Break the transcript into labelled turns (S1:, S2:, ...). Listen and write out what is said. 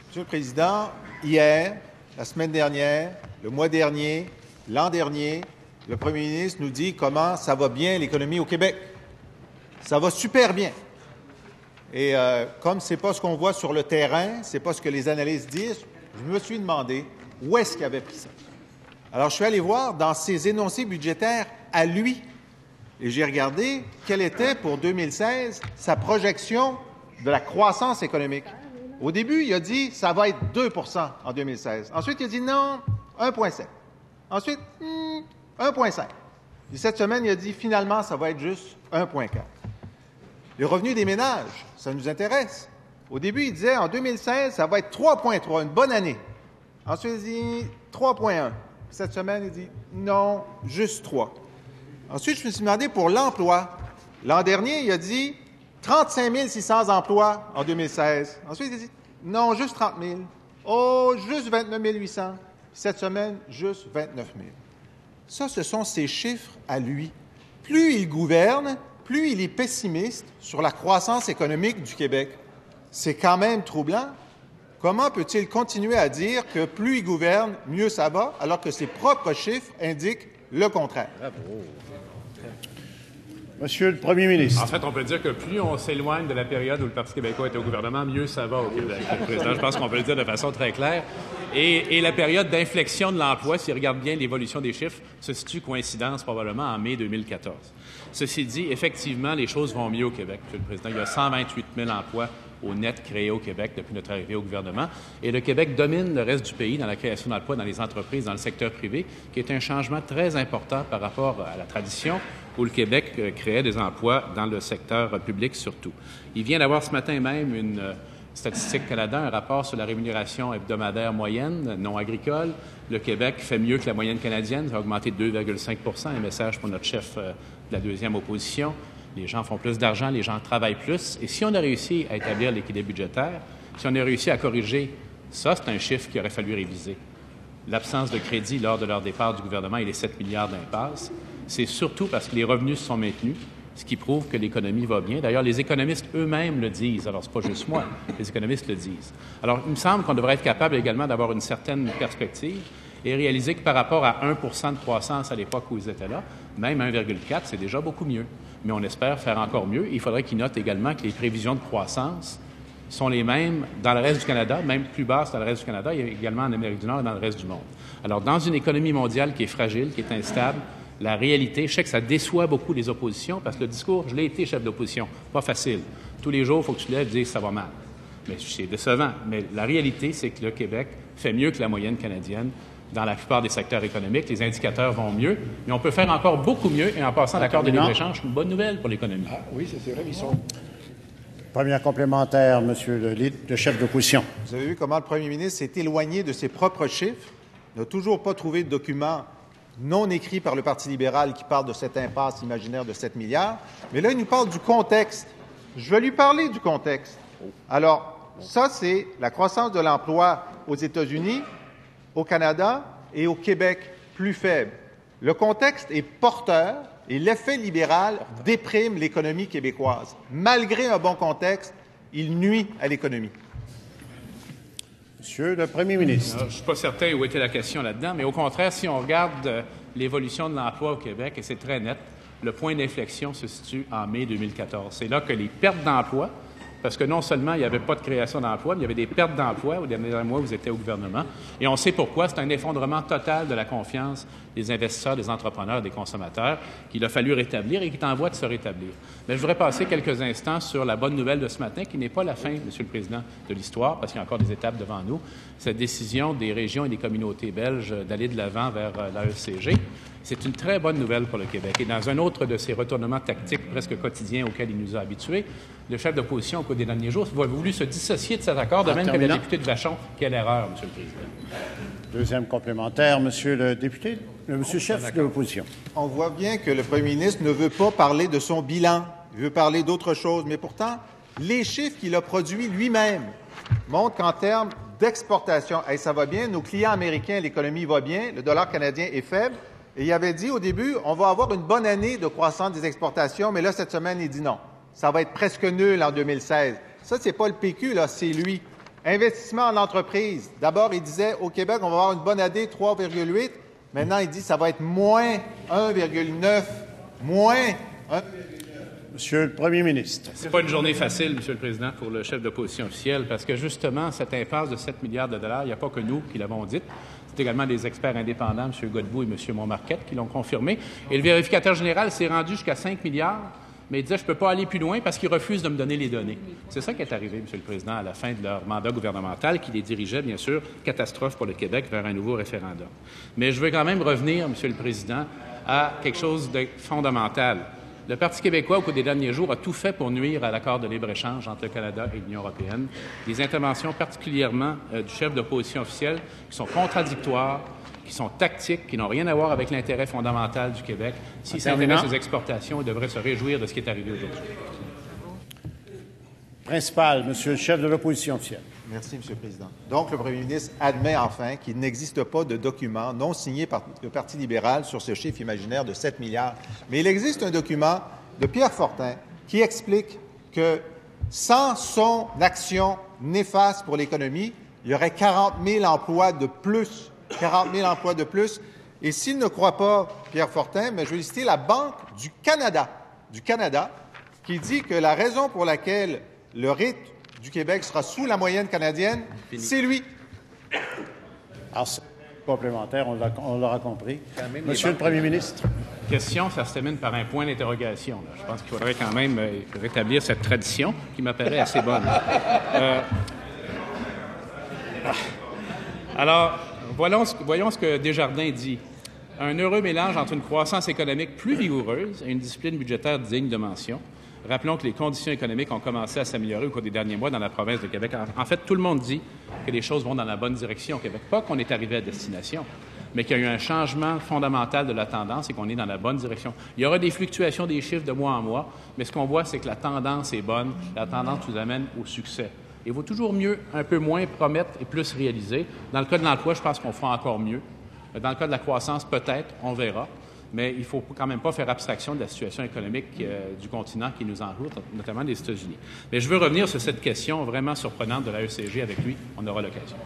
S1: Monsieur le Président, hier, la semaine dernière, le mois dernier, l'an dernier, le premier ministre nous dit comment ça va bien l'économie au Québec. Ça va super bien. Et comme ce n'est pas ce qu'on voit sur le terrain, ce n'est pas ce que les analystes disent, je me suis demandé où est-ce qu'il avait pris ça. Alors, je suis allé voir dans ses énoncés budgétaires à lui et j'ai regardé quelle était pour 2016 sa projection de la croissance économique. Au début, il a dit ça va être 2 % en 2016. Ensuite, il a dit non, 1,7. Ensuite, 1,5. Et cette semaine, il a dit finalement, ça va être juste 1,4. Les revenus des ménages, ça nous intéresse. Au début, il disait en 2016, ça va être 3,3, une bonne année. Ensuite, il dit 3,1. Cette semaine, il dit non, juste 3. Ensuite, je me suis demandé pour l'emploi. L'an dernier, il a dit 35 600 emplois en 2016. Ensuite, il a dit non, juste 30 000. Oh, juste 29 800. Cette semaine, juste 29 000. Ça, ce sont ses chiffres à lui. Plus il gouverne, plus il est pessimiste sur la croissance économique du Québec. C'est quand même troublant. Comment peut-il continuer à dire que plus il gouverne, mieux ça va, alors que ses propres chiffres indiquent le contraire?
S2: Bravo. Monsieur le Premier ministre.
S3: En fait, on peut dire que plus on s'éloigne de la période où le Parti québécois était au gouvernement, mieux ça va au Québec. Le président, je pense qu'on peut le dire de façon très claire. Et la période d'inflexion de l'emploi, si on regarde bien l'évolution des chiffres, se situe coïncidence probablement en mai 2014. Ceci dit, effectivement, les choses vont mieux au Québec, Monsieur le Président. Il y a 128 000 emplois au net créés au Québec depuis notre arrivée au gouvernement. Et le Québec domine le reste du pays dans la création d'emplois dans les entreprises, dans le secteur privé, qui est un changement très important par rapport à la tradition où le Québec créait des emplois dans le secteur public surtout. Il vient d'avoir ce matin même une Statistique Canada, un rapport sur la rémunération hebdomadaire moyenne non agricole. Le Québec fait mieux que la moyenne canadienne, ça a augmenté de 2,5 %, un message pour notre chef de la deuxième opposition. Les gens font plus d'argent, les gens travaillent plus. Et si on a réussi à établir l'équilibre budgétaire, si on a réussi à corriger, ça, c'est un chiffre qu'il aurait fallu réviser. L'absence de crédit lors de leur départ du gouvernement et les 7 milliards d'impasse, c'est surtout parce que les revenus se sont maintenus, ce qui prouve que l'économie va bien. D'ailleurs, les économistes eux-mêmes le disent. Alors, ce n'est pas juste moi, les économistes le disent. Alors, il me semble qu'on devrait être capable également d'avoir une certaine perspective et réaliser que par rapport à 1 % de croissance à l'époque où ils étaient là, même 1,4 %, c'est déjà beaucoup mieux. Mais on espère faire encore mieux. Il faudrait qu'ils notent également que les prévisions de croissance sont les mêmes dans le reste du Canada, même plus basses dans le reste du Canada, et également en Amérique du Nord et dans le reste du monde. Alors, dans une économie mondiale qui est fragile, qui est instable, la réalité, je sais que ça déçoit beaucoup les oppositions, parce que le discours, je l'ai été chef d'opposition, pas facile. Tous les jours, il faut que tu te lèves et dises que ça va mal. Mais c'est décevant. Mais la réalité, c'est que le Québec fait mieux que la moyenne canadienne dans la plupart des secteurs économiques. Les indicateurs vont mieux, mais on peut faire encore beaucoup mieux. Et en passant l'accord de libre-échange, c'est une bonne nouvelle pour l'économie.
S2: Ah, oui, c'est vrai, ils sont... Première complémentaire, Monsieur le chef d'opposition.
S1: Vous avez vu comment le premier ministre s'est éloigné de ses propres chiffres, n'a toujours pas trouvé de document non écrit par le Parti libéral qui parle de cette impasse imaginaire de 7 milliards. Mais là, il nous parle du contexte. Je vais lui parler du contexte. Alors, ça, c'est la croissance de l'emploi aux États-Unis, au Canada et au Québec plus faible. Le contexte est porteur et l'effet libéral déprime l'économie québécoise. Malgré un bon contexte, il nuit à l'économie.
S2: Monsieur le Premier ministre.
S3: Je ne suis pas certain où était la question là-dedans, mais au contraire, si on regarde l'évolution de l'emploi au Québec, et c'est très net, le point d'inflexion se situe en mai 2014. C'est là que les pertes d'emploi, parce que non seulement il n'y avait pas de création d'emplois, mais il y avait des pertes d'emplois au dernier mois où vous étiez au gouvernement. Et on sait pourquoi. C'est un effondrement total de la confiance des investisseurs, des entrepreneurs, des consommateurs qu'il a fallu rétablir et qui est en voie de se rétablir. Mais je voudrais passer quelques instants sur la bonne nouvelle de ce matin, qui n'est pas la fin, Monsieur le Président, de l'histoire, parce qu'il y a encore des étapes devant nous. Cette décision des régions et des communautés belges d'aller de l'avant vers l'AECG, c'est une très bonne nouvelle pour le Québec. Et dans un autre de ces retournements tactiques presque quotidiens auxquels il nous a habitués, le chef d'opposition, au cours des derniers jours, a voulu se dissocier de cet accord, de même que le député de Vachon. Quelle erreur, Monsieur le Président.
S2: Deuxième complémentaire, Monsieur le député, Monsieur le chef de l'opposition.
S1: On voit bien que le premier ministre ne veut pas parler de son bilan. Il veut parler d'autre chose. Mais pourtant, les chiffres qu'il a produits lui-même montrent qu'en termes d'exportation, ça va bien, nos clients américains, l'économie va bien, le dollar canadien est faible. Et il avait dit au début, on va avoir une bonne année de croissance des exportations, mais là, cette semaine, il dit non. Ça va être presque nul en 2016. Ça, c'est pas le PQ, là, c'est lui. Investissement en entreprise. D'abord, il disait au Québec, on va avoir une bonne année, 3,8. Maintenant, il dit que ça va être moins 1,9. Moins 1,9.
S2: Monsieur le Premier ministre.
S3: C'est pas une journée facile, Monsieur le Président, pour le chef d'opposition officielle, parce que justement, cette impasse de 7 milliards de dollars, il n'y a pas que nous qui l'avons dite. C'est également des experts indépendants, M. Godbout et M. Montmarquette, qui l'ont confirmé. Et le vérificateur général s'est rendu jusqu'à 5 milliards, mais il disait « je ne peux pas aller plus loin parce qu'ils refusent de me donner les données ». C'est ça qui est arrivé, Monsieur le Président, à la fin de leur mandat gouvernemental, qui les dirigeait, bien sûr, catastrophe pour le Québec, vers un nouveau référendum. Mais je veux quand même revenir, Monsieur le Président, à quelque chose de fondamental. Le Parti québécois, au cours des derniers jours, a tout fait pour nuire à l'accord de libre-échange entre le Canada et l'Union européenne. Des interventions particulièrement du chef d'opposition officielle qui sont contradictoires, qui sont tactiques, qui n'ont rien à voir avec l'intérêt fondamental du Québec. S'il s'intéresse aux exportations, il devrait se réjouir de ce qui est arrivé aujourd'hui.
S2: Principal, Monsieur le chef de l'opposition officielle.
S1: Merci, Monsieur le Président. Donc, le Premier ministre admet enfin qu'il n'existe pas de document non signé par le Parti libéral sur ce chiffre imaginaire de 7 milliards. Mais il existe un document de Pierre Fortin qui explique que sans son action néfaste pour l'économie, il y aurait 40 000 emplois de plus. 40 000 emplois de plus. Et s'il ne croit pas Pierre Fortin, mais je vais citer la Banque du Canada, qui dit que la raison pour laquelle le rythme du Québec sera sous la moyenne canadienne, c'est lui.
S2: Alors, c'est complémentaire, on l'aura compris. Monsieur le Premier ministre.
S3: Question, ça se termine par un point d'interrogation. Je pense qu'il faudrait quand même rétablir cette tradition qui m'apparaît assez bonne. Alors, voyons ce que Desjardins dit. Un heureux mélange entre une croissance économique plus vigoureuse et une discipline budgétaire digne de mention. Rappelons que les conditions économiques ont commencé à s'améliorer au cours des derniers mois dans la province de Québec. En fait, tout le monde dit que les choses vont dans la bonne direction au Québec. Pas qu'on est arrivé à destination, mais qu'il y a eu un changement fondamental de la tendance et qu'on est dans la bonne direction. Il y aura des fluctuations des chiffres de mois en mois, mais ce qu'on voit, c'est que la tendance est bonne. La tendance nous amène au succès. Il vaut toujours mieux, un peu moins promettre et plus réaliser. Dans le cas de l'emploi, je pense qu'on fera encore mieux. Dans le cas de la croissance, peut-être, on verra. Mais il ne faut quand même pas faire abstraction de la situation économique du continent qui nous entoure, notamment des États-Unis. Mais je veux revenir sur cette question vraiment surprenante de la ECG avec lui. On aura l'occasion.